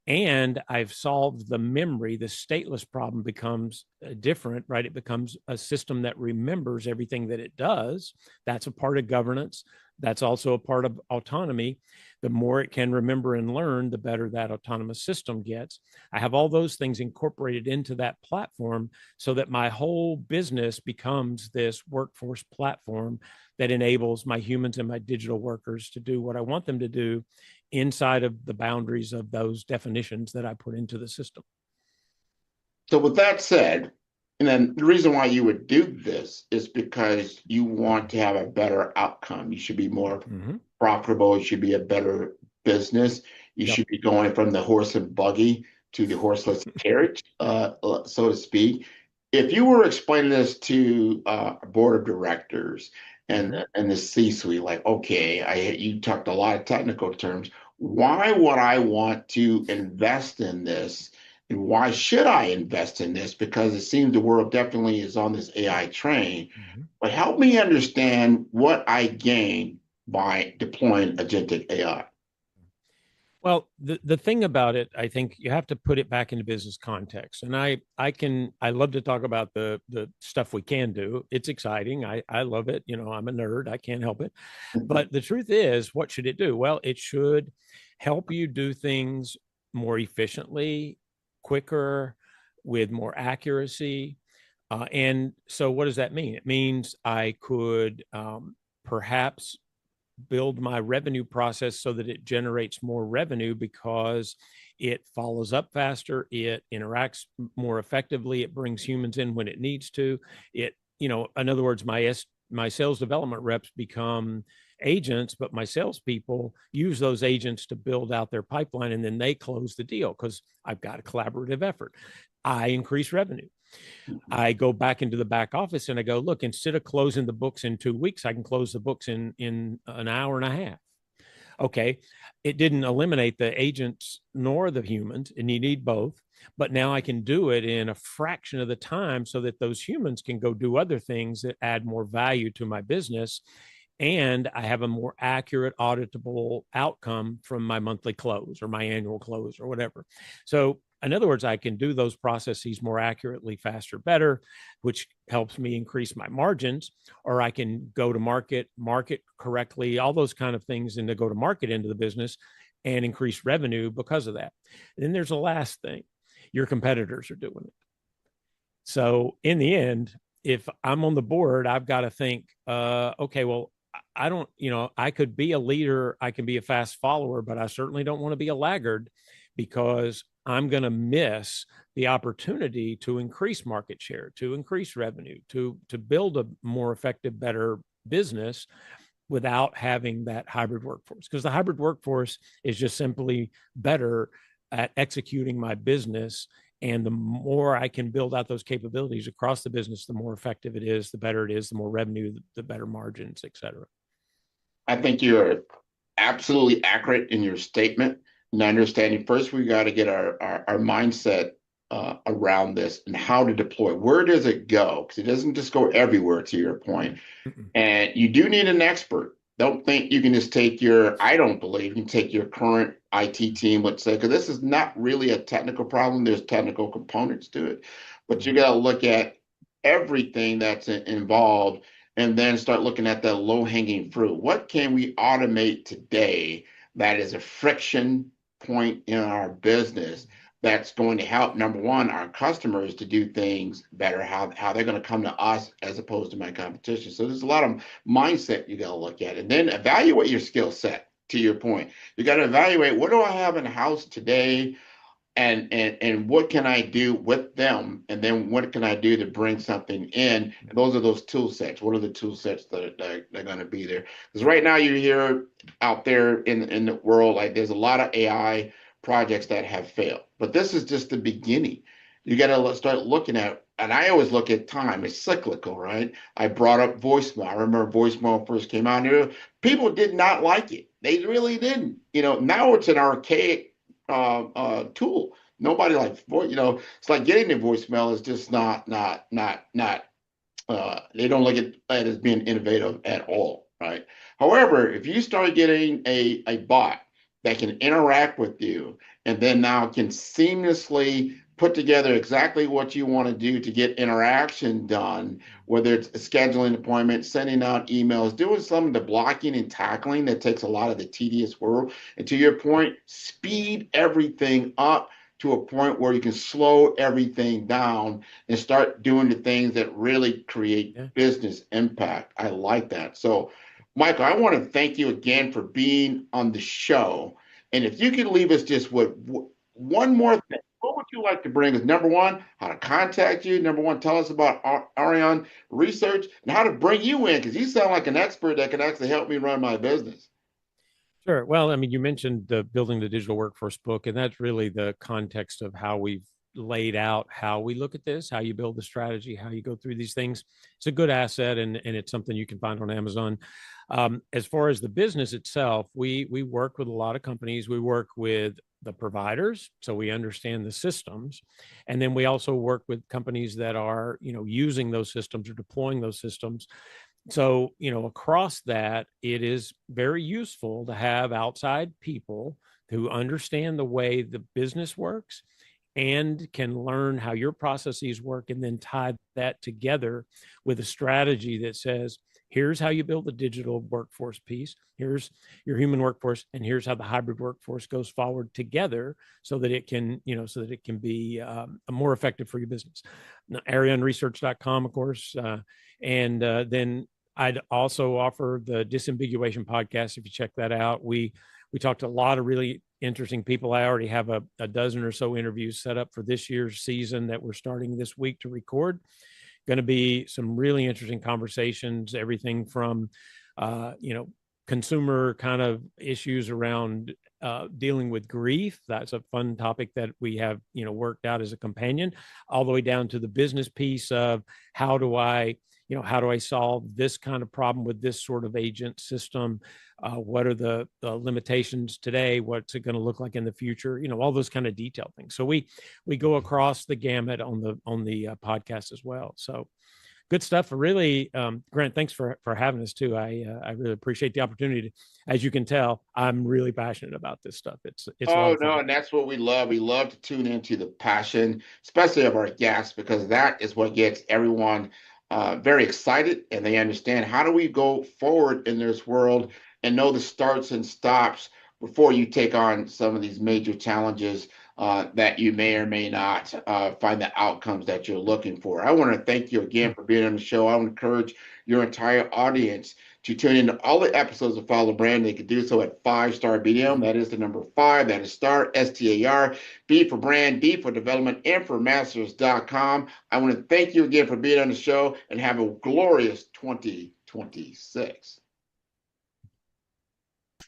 And I've solved the memory. The stateless problem becomes different, right? It becomes a system that remembers everything that it does. That's a part of governance. That's also a part of autonomy. The more it can remember and learn, the better that autonomous system gets. I have all those things incorporated into that platform so that my whole business becomes this workforce platform that enables my humans and my digital workers to do what I want them to do inside of the boundaries of those definitions that I put into the system. So with that said, and then the reason why you would do this is because you want to have a better outcome. You should be more profitable. It should be a better business. You should be going from the horse and buggy to the horseless carriage, so to speak. If you were explaining this to a board of directors and the C-suite, like, okay, you talked a lot of technical terms. Why would I want to invest in this? And why should I invest in this? Because it seems the world definitely is on this AI train. But help me understand what I gain by deploying agentic AI. Well, the thing about it, I think you have to put it back into business context. And I love to talk about the stuff we can do. It's exciting. I love it. I'm a nerd. I can't help it. But the truth is, what should it do? Well, it should help you do things more efficiently, quicker, with more accuracy. And so what does that mean? It means I could perhaps build my revenue process so that it generates more revenue because it follows up faster, it interacts more effectively, it brings humans in when it needs to. In other words, my sales development reps become agents, but my salespeople use those agents to build out their pipeline, and then they close the deal because I've got a collaborative effort. I increase revenue. I go back into the back office and I go, look, instead of closing the books in 2 weeks, I can close the books in an hour and a half. Okay, it didn't eliminate the agents nor the humans, and you need both. But now I can do it in a fraction of the time so that those humans can go do other things that add more value to my business. And I have a more accurate, auditable outcome from my monthly close or my annual close or whatever. So, in other words, I can do those processes more accurately, faster, better, which helps me increase my margins, or I can go to market correctly, all those kind of things in the go to market into the business and increase revenue because of that. And then there's the last thing, your competitors are doing it. So in the end, if I'm on the board, I've got to think, okay, well, I don't, I could be a leader, I can be a fast follower, but I certainly don't want to be a laggard, because I'm going to miss the opportunity to increase market share, to increase revenue, to build a more effective, better business without having that hybrid workforce. Because the hybrid workforce is just simply better at executing my business. And the more I can build out those capabilities across the business, the more effective it is, the better it is, the more revenue, the better margins, et cetera. I think you're absolutely accurate in your statement and understanding. First, we got to get our mindset around this and how to deploy. Where does it go? Because it doesn't just go everywhere, to your point. And you do need an expert. Don't think you can just take I don't believe you can take your current IT team, let's say, because this is not really a technical problem. There's technical components to it. But you got to look at everything that's involved and then start looking at the low-hanging fruit. What can we automate today that is a friction point in our business that's going to help, number one, our customers to do things better, how they're going to come to us as opposed to my competition. So there's a lot of mindset you got to look at, and then evaluate your skill set. To your point, you got to evaluate, what do I have in house today, and what can I do with them, and then what can I do to bring something in. And those are those tool sets. What are the tool sets that are going to be there? Because right now you hear out there in the world, like, there's a lot of AI projects that have failed, but this is just the beginning. You got to start looking at, and I always look at time. It's cyclical, right? I brought up voicemail. I remember voicemail first came out here. People did not like it. They really didn't. Now it's an archaic tool. Nobody likes voice. It's like getting the voicemail is just not. They don't look at it as being innovative at all, right? However, if you start getting a bot that can interact with you and then now can seamlessly put together exactly what you want to do to get interaction done, whether it's scheduling appointments, sending out emails, doing some of the blocking and tackling that takes a lot of the tedious work. And to your point, speed everything up to a point where you can slow everything down and start doing the things that really create business impact. I like that. So, Michael, I want to thank you again for being on the show. And if you could leave us just with one more thing, what would you like to bring us? Number one, how to contact you. Number one, tell us about Ariane Research and how to bring you in, because you sound like an expert that can actually help me run my business. Sure. Well, I mean, you mentioned the Building the Digital Workforce book, and that's really the context of how we've laid out how we look at this, how you build the strategy, how you go through these things. It's a good asset, and it's something you can find on Amazon. As far as the business itself, we work with a lot of companies. We work with the providers, so we understand the systems, and then we also work with companies that are using those systems or deploying those systems. So across that, it is very useful to have outside people who understand the way the business works and can learn how your processes work, and then tie that together with a strategy that says, here's how you build the digital workforce piece, here's your human workforce, and here's how the hybrid workforce goes forward together so that it can, be more effective for your business. Now, ArianeResearch.com, of course. And then I'd also offer the Disambiguation podcast. If you check that out, we talked to a lot of really interesting people. I already have a dozen or so interviews set up for this year's season that we're starting this week to record. Going to be some really interesting conversations, everything from, consumer kind of issues around dealing with grief. That's a fun topic that we have, worked out as a companion, all the way down to the business piece of how do I solve this kind of problem with this sort of agent system? What are the limitations today? What's it going to look like in the future? All those kind of detailed things. So we go across the gamut on the podcast as well. So good stuff. Really, Grant, thanks for having us too. I really appreciate the opportunity. As you can tell, I'm really passionate about this stuff. It's and that's what we love. We love to tune into the passion, especially of our guests, because that is what gets everyone very excited, and they understand how do we go forward in this world and know the starts and stops before you take on some of these major challenges that you may or may not find the outcomes that you're looking for. I want to thank you again for being on the show. I want to encourage your entire audience to tune into all the episodes of Follow the Brand. They can do so at 5-Star BDM. That is the number 5. That is star, STAR, B for brand, D for development, M for masters.com. I want to thank you again for being on the show, and have a glorious 2026.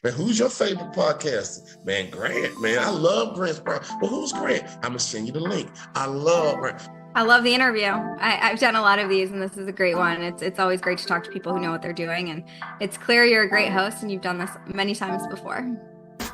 Man, who's your favorite podcaster? Man, Grant, man. I love Grant's podcast. Well, who's Grant? I'm going to send you the link. I love Grant. I love the interview. I've done a lot of these, and this is a great one. It's always great to talk to people who know what they're doing, and it's clear you're a great host, and you've done this many times before.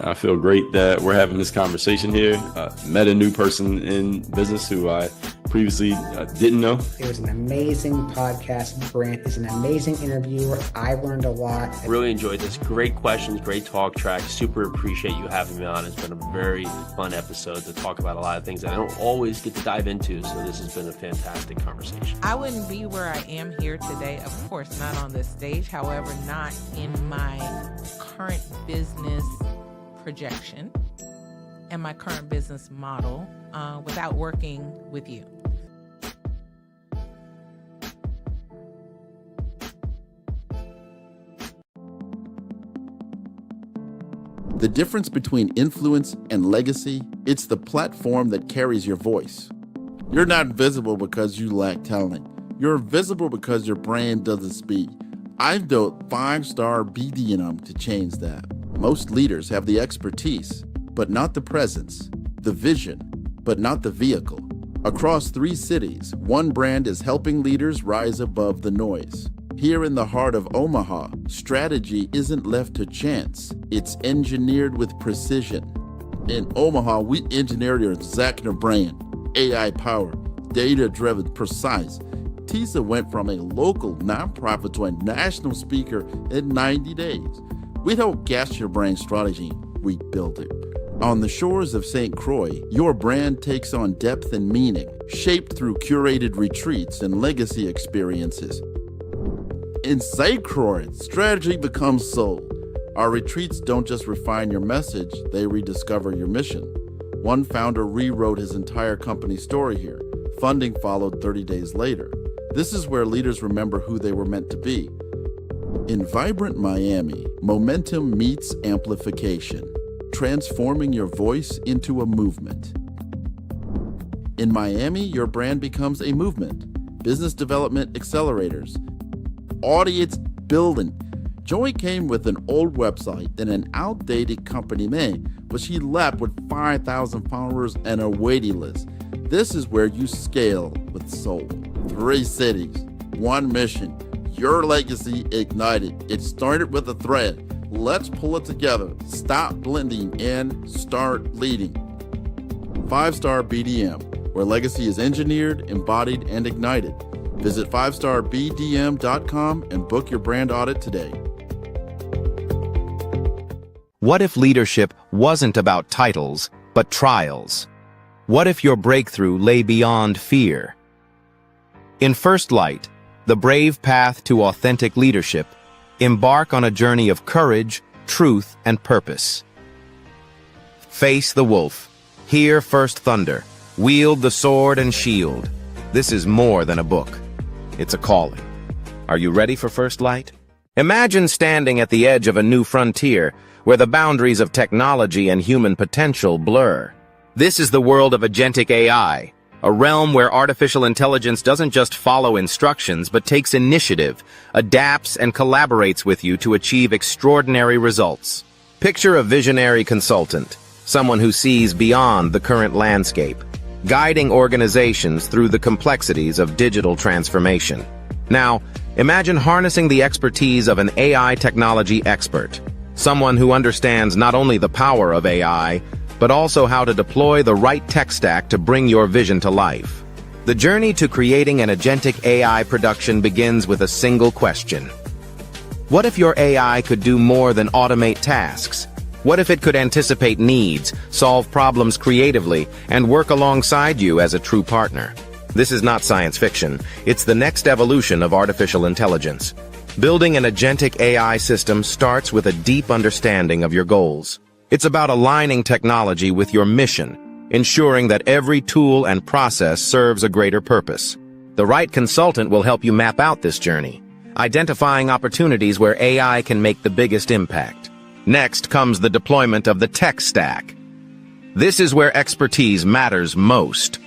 I feel great that we're having this conversation here. Met a new person in business who I previously didn't know. It was an amazing podcast. Grant is an amazing interviewer. I learned a lot. Really enjoyed this. Great questions, great talk track. Super appreciate you having me on. It's been a very fun episode to talk about a lot of things that I don't always get to dive into. So this has been a fantastic conversation. I wouldn't be where I am here today, of course, not on this stage. However, not in my current business projection and my current business model without working with you. The difference between influence and legacy, it's the platform that carries your voice. You're not visible because you lack talent. You're visible because your brand doesn't speak. I've built 5-Star BDM to change that. Most leaders have the expertise, but not the presence, the vision, but not the vehicle. Across 3 cities, one brand is helping leaders rise above the noise. Here in the heart of Omaha, strategy isn't left to chance. It's engineered with precision. In Omaha, we engineered your Zachner brand, AI-powered, data-driven, precise. TISA went from a local nonprofit to a national speaker in 90 days. We don't guess your brand strategy, we build it. On the shores of St. Croix, your brand takes on depth and meaning, shaped through curated retreats and legacy experiences. In St. Croix, strategy becomes soul. Our retreats don't just refine your message, they rediscover your mission. One founder rewrote his entire company story here. Funding followed 30 days later. This is where leaders remember who they were meant to be. In vibrant Miami, momentum meets amplification, transforming your voice into a movement. In Miami, your brand becomes a movement. Business development accelerators, audience building. Joy came with an old website and an outdated company name, but she left with 5,000 followers and a waiting list. This is where you scale with soul. 3 cities, 1 mission. Your legacy ignited. It started with a thread. Let's pull it together. Stop blending and start leading. 5-Star BDM, where legacy is engineered, embodied, and ignited. Visit 5starbdm.com and book your brand audit today. What if leadership wasn't about titles, but trials? What if your breakthrough lay beyond fear? In First Light, The Brave Path to Authentic Leadership, embark on a journey of courage, truth, and purpose. Face the wolf, hear first thunder, wield the sword and shield. This is more than a book. It's a calling. Are you ready for First Light? Imagine standing at the edge of a new frontier where the boundaries of technology and human potential blur. This is the world of Agentic AI, a realm where artificial intelligence doesn't just follow instructions but takes initiative, adapts, and collaborates with you to achieve extraordinary results. Picture a visionary consultant, someone who sees beyond the current landscape, guiding organizations through the complexities of digital transformation. Now, imagine harnessing the expertise of an AI technology expert, someone who understands not only the power of AI, but also how to deploy the right tech stack to bring your vision to life. The journey to creating an agentic AI production begins with a single question. What if your AI could do more than automate tasks? What if it could anticipate needs, solve problems creatively, and work alongside you as a true partner? This is not science fiction. It's the next evolution of artificial intelligence. Building an agentic AI system starts with a deep understanding of your goals. It's about aligning technology with your mission, ensuring that every tool and process serves a greater purpose. The right consultant will help you map out this journey, identifying opportunities where AI can make the biggest impact. Next comes the deployment of the tech stack. This is where expertise matters most.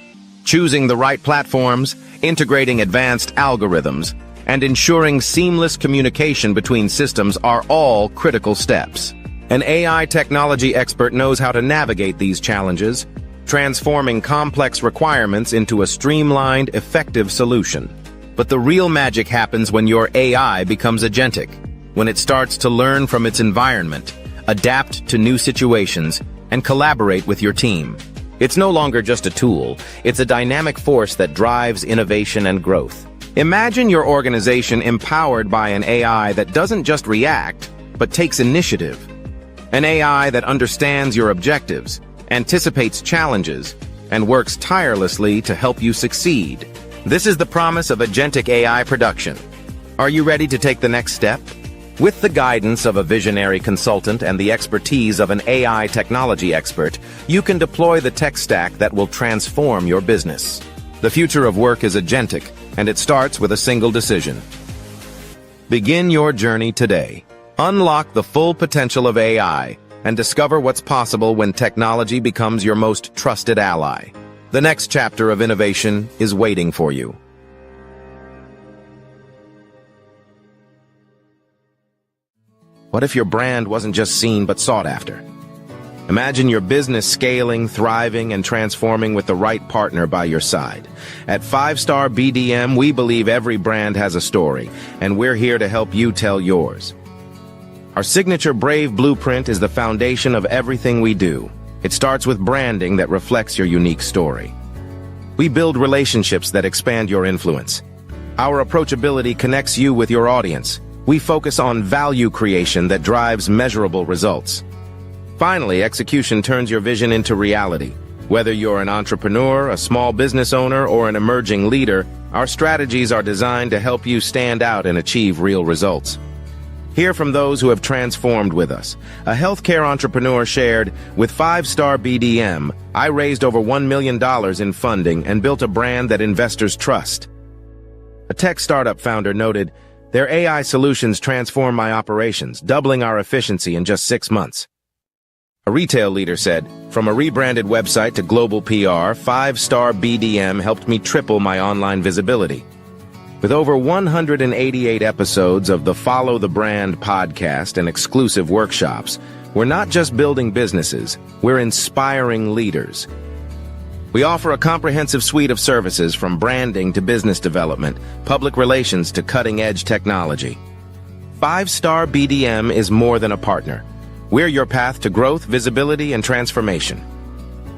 Choosing the right platforms, integrating advanced algorithms, and ensuring seamless communication between systems are all critical steps. An AI technology expert knows how to navigate these challenges, transforming complex requirements into a streamlined, effective solution. But the real magic happens when your AI becomes agentic, when it starts to learn from its environment, adapt to new situations, and collaborate with your team. It's no longer just a tool, it's a dynamic force that drives innovation and growth. Imagine your organization empowered by an AI that doesn't just react, but takes initiative. An AI that understands your objectives, anticipates challenges, and works tirelessly to help you succeed. This is the promise of agentic AI production. Are you ready to take the next step? With the guidance of a visionary consultant and the expertise of an AI technology expert, you can deploy the tech stack that will transform your business. The future of work is agentic, and it starts with a single decision. Begin your journey today. Unlock the full potential of AI and discover what's possible when technology becomes your most trusted ally. The next chapter of innovation is waiting for you. What if your brand wasn't just seen but sought after? Imagine your business scaling, thriving, and transforming with the right partner by your side. At 5-Star BDM, we believe every brand has a story, and we're here to help you tell yours. Our signature Brave Blueprint is the foundation of everything we do. It starts with branding that reflects your unique story. We build relationships that expand your influence. Our approachability connects you with your audience. We focus on value creation that drives measurable results. Finally, execution turns your vision into reality. Whether you're an entrepreneur, a small business owner, or an emerging leader, our strategies are designed to help you stand out and achieve real results. Hear from those who have transformed with us. A healthcare entrepreneur shared, "With 5-Star BDM, I raised over $1 million in funding and built a brand that investors trust." A tech startup founder noted, "Their AI solutions transform my operations, doubling our efficiency in just 6 months." A retail leader said, "From a rebranded website to global PR, 5-Star BDM helped me triple my online visibility." With over 188 episodes of the Follow the Brand podcast and exclusive workshops, we're not just building businesses, we're inspiring leaders. We offer a comprehensive suite of services from branding to business development, public relations to cutting-edge technology. 5-Star BDM is more than a partner. We're your path to growth, visibility, and transformation.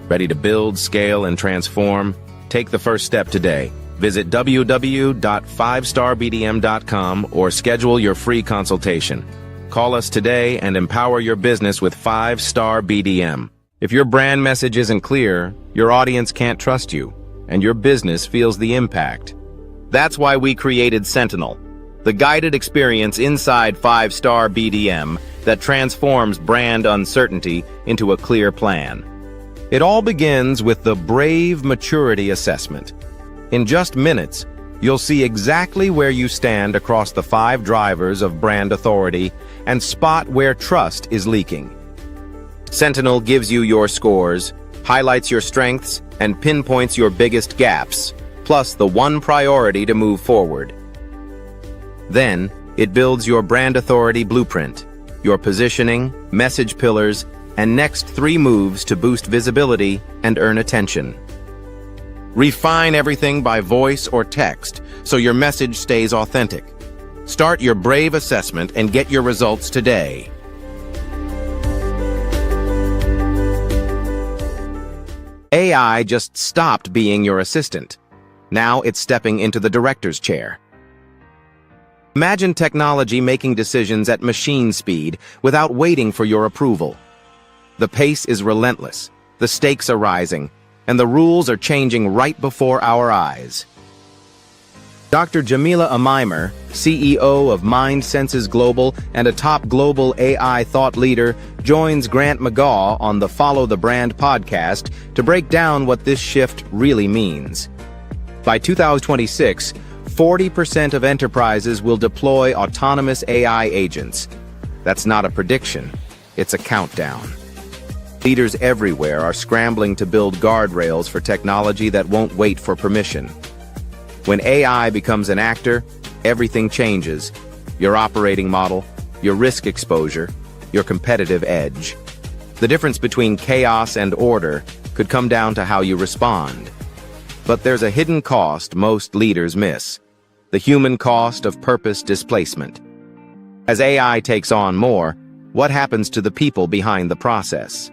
Ready to build, scale, and transform? Take the first step today. Visit www.5starbdm.com or schedule your free consultation. Call us today and empower your business with 5-Star BDM. If your brand message isn't clear, your audience can't trust you, and your business feels the impact. That's why we created Sentinel, the guided experience inside 5-Star BDM that transforms brand uncertainty into a clear plan. It all begins with the Brave Maturity Assessment. In just minutes, you'll see exactly where you stand across the 5 drivers of brand authority and spot where trust is leaking. Sentinel gives you your scores, highlights your strengths, and pinpoints your biggest gaps, plus the one priority to move forward. Then, it builds your brand authority blueprint, your positioning, message pillars, and next 3 moves to boost visibility and earn attention. Refine everything by voice or text so your message stays authentic. Start your brave assessment and get your results today. AI just stopped being your assistant. Now it's stepping into the director's chair. Imagine technology making decisions at machine speed without waiting for your approval. The pace is relentless, the stakes are rising, and the rules are changing right before our eyes. Dr. Jamila Amimer, CEO of Mind Senses Global and a top global AI thought leader, joins Grant McGaw on the Follow the Brand podcast to break down what this shift really means. By 2026, 40% of enterprises will deploy autonomous AI agents. That's not a prediction, it's a countdown. Leaders everywhere are scrambling to build guardrails for technology that won't wait for permission. When AI becomes an actor, everything changes. Your operating model, your risk exposure, your competitive edge. The difference between chaos and order could come down to how you respond. But there's a hidden cost most leaders miss: the human cost of purpose displacement. As AI takes on more, what happens to the people behind the process?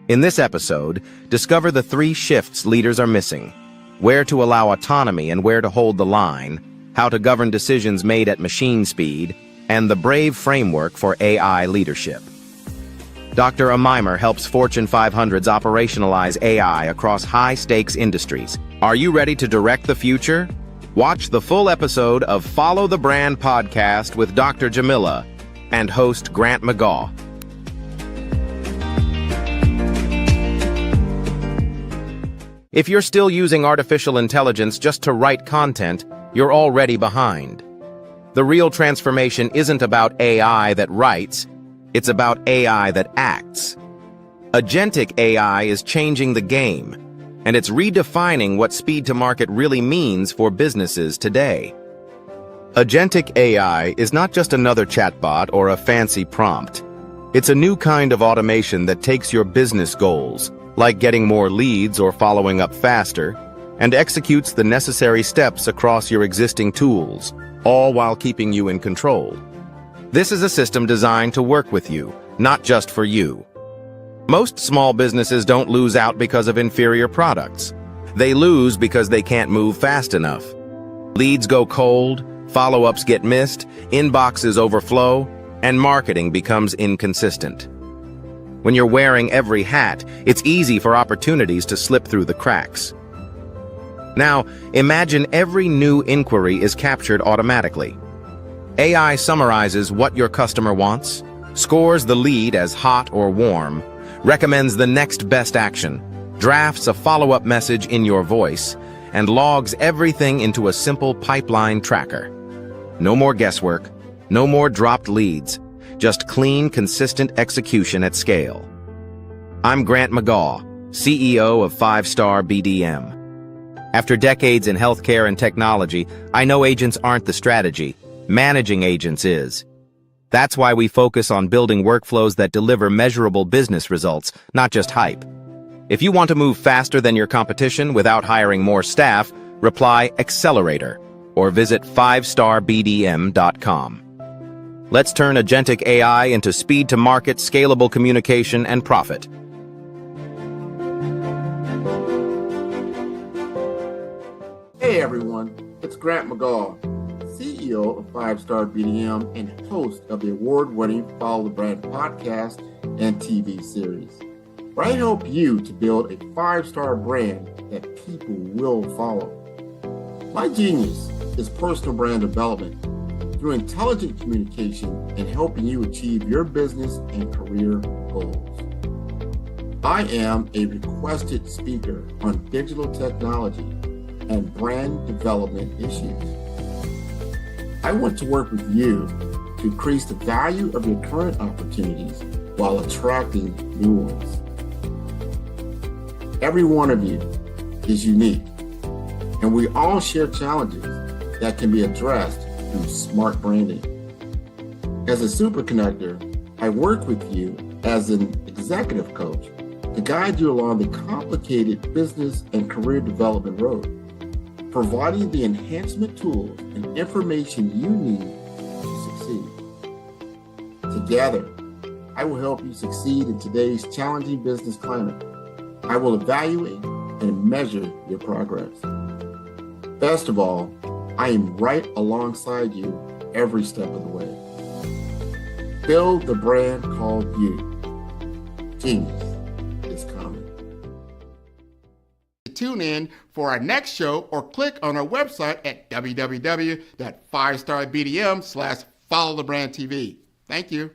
In this episode, discover the 3 shifts leaders are missing: where to allow autonomy and where to hold the line, how to govern decisions made at machine speed, and the brave framework for AI leadership. Dr. Amimer helps Fortune 500s operationalize AI across high-stakes industries. Are you ready to direct the future? Watch the full episode of Follow the Brand podcast with Dr. Jamila and host Grant McGaw. If you're still using artificial intelligence just to write content, you're already behind. The real transformation isn't about AI that writes, it's about AI that acts. Agentic AI is changing the game, and it's redefining what speed to market really means for businesses today. Agentic AI is not just another chatbot or a fancy prompt. It's a new kind of automation that takes your business goals, like getting more leads or following up faster, and executes the necessary steps across your existing tools, all while keeping you in control. This is a system designed to work with you, not just for you. Most small businesses don't lose out because of inferior products. They lose because they can't move fast enough. Leads go cold, follow-ups get missed, inboxes overflow, and marketing becomes inconsistent. When you're wearing every hat, it's easy for opportunities to slip through the cracks. Now, imagine every new inquiry is captured automatically. AI summarizes what your customer wants, scores the lead as hot or warm, recommends the next best action, drafts a follow-up message in your voice, and logs everything into a simple pipeline tracker. No more guesswork, no more dropped leads, just clean, consistent execution at scale. I'm Grant McGaw, CEO of 5-Star BDM. After decades in healthcare and technology, I know agents aren't the strategy. Managing agents is. That's why we focus on building workflows that deliver measurable business results, not just hype. If you want to move faster than your competition without hiring more staff, reply Accelerator or visit 5starbdm.com. Let's turn Agentic AI into speed-to-market, scalable communication, and profit. Hey everyone, it's Grant McGaw, CEO of 5-Star BDM and host of the award-winning Follow the Brand podcast and TV series, where I help you to build a 5-star brand that people will follow. My genius is personal brand development through intelligent communication and helping you achieve your business and career goals. I am a requested speaker on digital technology and brand development issues. I want to work with you to increase the value of your current opportunities while attracting new ones. Every one of you is unique, and we all share challenges that can be addressed through smart branding. As a superconnector, I work with you as an executive coach to guide you along the complicated business and career development road, providing the enhancement tools and information you need to succeed. Together, I will help you succeed in today's challenging business climate. I will evaluate and measure your progress. Best of all, I am right alongside you every step of the way. Build the brand called you. Genius is coming. Tune in for our next show or click on our website at www.5starbdm/followthebrandtv. Thank you.